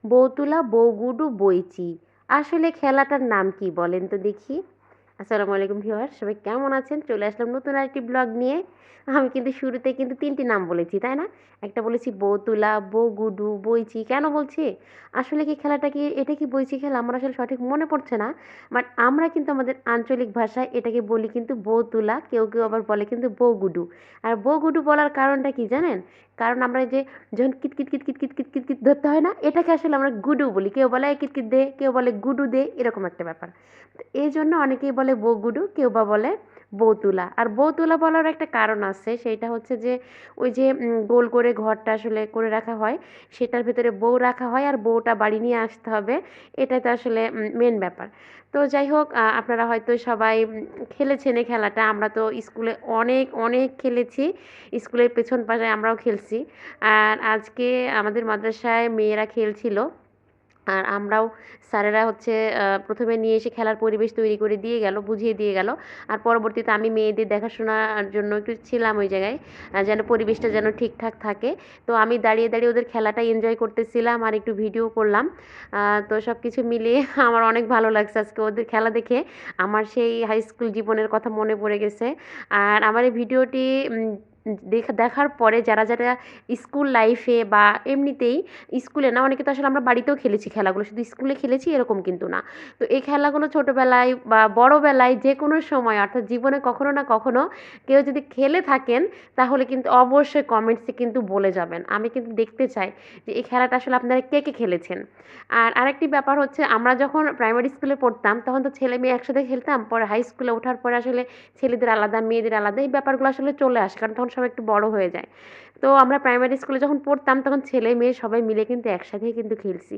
বৌতুলা, বৌগুডু, বইচি। আসলে খেলাটার নাম কি বলেন তো দেখি? আসসালামু আলাইকুম ভিউয়ার্স, সবাই কেমন আছেন? চলে আসলাম নতুন আরেকটি ব্লগ নিয়ে। আমি কিন্তু শুরুতে কিন্তু ৩ টি নাম বলেছি, তাই না? একটা বলেছি বৌতুলা, বৌগুডু, বইচি। কেন বলছি? আসলে কি খেলাটা কি এটা কি বইচি খেলা? আমার আসলে সঠিক মনে পড়ছে না। বাট আমরা কিন্তু আমাদের আঞ্চলিক ভাষায় এটাকে বলি কিন্তু বৌতুলা, কেউ আবার বলে কিন্তু বৌগুডু। আর বৌগুডু বলার কারণটা কি জানেন? কারণ আমরা এই যে যখন কিত ধরতে হয় না? এটাকে আসলে আমরা গুডু বলি। কেউ বলে এই কিতকিত দে, কেউ বলে গুডু দে, এরকম একটা ব্যাপার। তো এইজন্য অনেকেই বলে বৌগুডু, কেউ বা বলে বৌতুলা। আর বৌতুলা বলার একটা কারণ আছে, সেইটা হচ্ছে যে ওই যে গোল করে ঘরটা আসলে করে রাখা হয়, সেটার ভেতরে বউ রাখা হয় আর বউটা বাড়ি নিয়ে আসতে হবে। এটাই তো আসলে মেন ব্যাপার। তো যাই হোক, আপনারা হয়তো সবাই খেলেছেন এই খেলাটা। আমরা তো স্কুলে অনেক খেলেছি। স্কুলের পেছন পাশে আমরাও খেলছি। আর আজকে আমাদের মাদ্রাসায় মেয়েরা খেলছিল। আর আমরাও, স্যারেরা হচ্ছে ১ম এ নিয়ে এসে খেলার পরিবেশ তৈরি করে দিয়ে গেল, বুঝিয়ে দিয়ে গেল। আর পরবর্তীতে আমি মেয়েদের দেখাশোনার জন্য একটু ছিলাম ওই জায়গায়, যেন পরিবেশটা যেন ঠিকঠাক থাকে। তো আমি দাঁড়িয়ে ওদের খেলাটা এনজয় করতেছিলাম আর একটু ভিডিও করলাম। তো সবকিছু মিলিয়ে আমার অনেক ভালো লাগছে আজকে ওদের খেলা দেখে। আমার সেই হাই স্কুল জীবনের কথা মনে পড়ে গেছে। আর আমার এই ভিডিওটি দেখার পরে যারা স্কুল লাইফে বা এমনিতেই, স্কুলে না, অনেকে তো আসলে আমরা বাড়িতেও খেলেছি খেলাগুলো, শুধু স্কুলে খেলেছি এরকম কিন্তু না। তো এই খেলাগুলো ছোটোবেলায় বা বড়োবেলায় যে কোনো সময়, অর্থাৎ জীবনে কখনো না কখনো কেউ যদি খেলে থাকেন, তাহলে কিন্তু অবশ্যই কমেন্টসে কিন্তু বলে যাবেন। আমি কিন্তু দেখতে চাই যে এই খেলাটা আসলে আপনারা কে খেলেছেন। আর আরেকটি ব্যাপার হচ্ছে, আমরা যখন প্রাইমারি স্কুলে পড়তাম তখন তো ছেলে মেয়ে একসাথে খেলতাম, পরে হাই স্কুলে ওঠার পরে আসলে ছেলেদের আলাদা মেয়েদের আলাদা এই ব্যাপারগুলো আসলে চলে আসে, কারণ তখন সবাই একটু বড় হয়ে যায়। তো আমরা প্রাইমারি স্কুলে যখন পড়তাম তখন ছেলে মেয়ে সবাই মিলে কিন্তু একসাথেই কিন্তু খেলছি।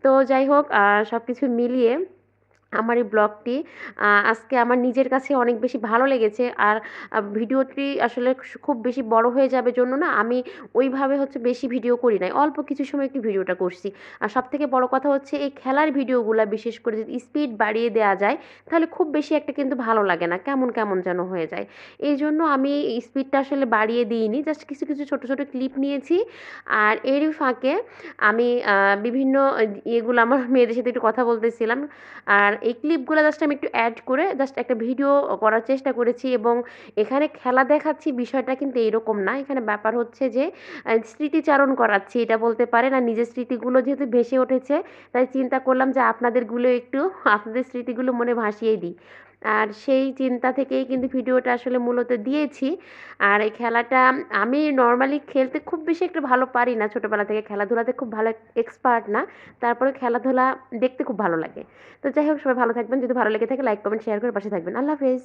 তো যাই হোক, সব কিছু মিলিয়ে আমার এই ব্লগটি আজকে আমার নিজের কাছে অনেক বেশি ভালো লেগেছে। আর ভিডিওটি আসলে খুব বেশি বড় হয়ে যাবে জন্য না আমি ওইভাবে হচ্ছে বেশি ভিডিও করি নাই। অল্প কিছু সময় একটু ভিডিওটা করছি। আর সবথেকে বড় কথা হচ্ছে এই খেলার ভিডিওগুলা বিশেষ করে যদি স্পিড বাড়িয়ে দেয়া যায়, তাহলে খুব বেশি একটা কিন্তু ভালো লাগে না। কেমন যেন হয়ে যায়। এইজন্য আমি স্পিডটা আসলে বাড়িয়ে দিইনি। জাস্ট কিছু ছোট ক্লিপ নিয়েছি। আর এরই ফাঁকে আমি বিভিন্ন ইয়েগুলো আমার মেয়েদের সাথে একটু কথা বলতেছিলাম। আর এই ক্লিপগুলো জাস্ট আমি একটু অ্যাড করে জাস্ট একটা ভিডিও করার চেষ্টা করেছি। এবং এখানে খেলা দেখাচ্ছি বিষয়টা কিন্তু এইরকম না। এখানে ব্যাপার হচ্ছে যে স্মৃতিচারণ করাচ্ছি এটা বলতে পারেন। আর নিজের স্মৃতিগুলো যেহেতু ভেসে উঠেছে, তাই চিন্তা করলাম যে আপনাদের স্মৃতিগুলো মনে ভাসিয়ে দিই। আর সেই চিন্তা থেকেই কিন্তু ভিডিওটা আসলে মূলত দিয়েছি। আর এই খেলাটা আমি নরমালি খেলতে খুব বেশি একটা ভালো পারি না, ছোটোবেলা থেকে খেলাধুলাতে খুব ভালো এক্সপার্ট না। তারপরে খেলাধুলা দেখতে খুব ভালো লাগে। তো যাই হোক, সবাই ভালো থাকবেন। যদি ভালো লেগে থাকে লাইক, কমেন্ট, শেয়ার করে পাশে থাকবেন। আল্লাহ হাফেজ।